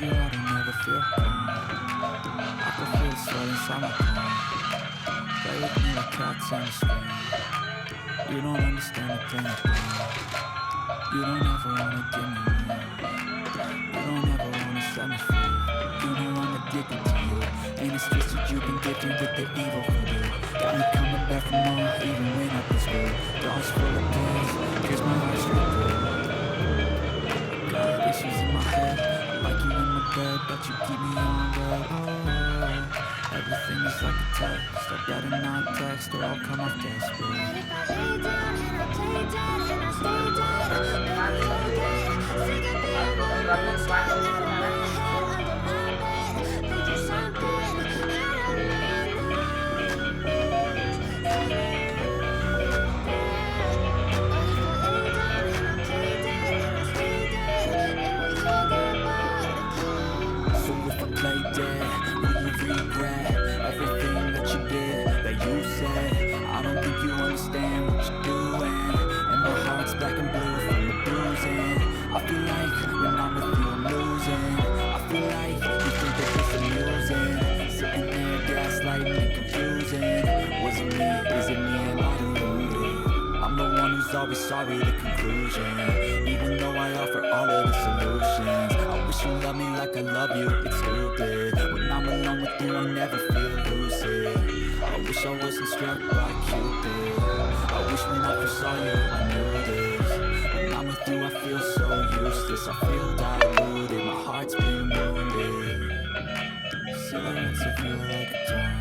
With you I don't ever feel calm. I can feel the sweat inside my palm. Play with me like cats on the string. You don't understand the pain I bring. You don't ever wanna give me room. You don't ever wanna set me free. You know I'm addicted to you, and it's just that you've been gifted with the evil voodoo. Got me coming back for more, even when I've been screwed. Dogs full of pills, here's my heart straight through. Got issues in my head, I like you in my bed, but you keep me on red. Oh, everything is like a text, I better not text or I'll come off desperate. And if I lay down and I play dead and I stay dead, then we okay. Sick of being the monster out of my head, under my bed. Picture something out of my So if I play dead, will you regret everything that you did, that you said? I don't think you understand what you're doing, and my heart's black and blue from the bruising. I feel like when I'm with you I'm losing. I feel like you think that this is amusing, sitting there gaslighting and confusing. Was it me? Is it me? Am I deluded? I'm the one who's always sorry, the conclusion. Even though I offer all of the solutions, I wish you loved me like I love you, it's stupid. When I'm alone with you I never feel lucid. I wish I wasn't struck by Cupid. I wish when I first saw you I knew this. When I'm with you I feel so useless, I feel diluted, my heart's been wounded. Silhouettes of you like a dawn,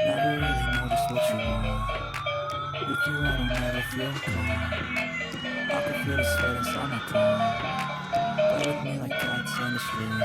never really noticed what you want. With you I don't ever feel calm. I can feel the sweat inside my palm. Play with me like cats on the street.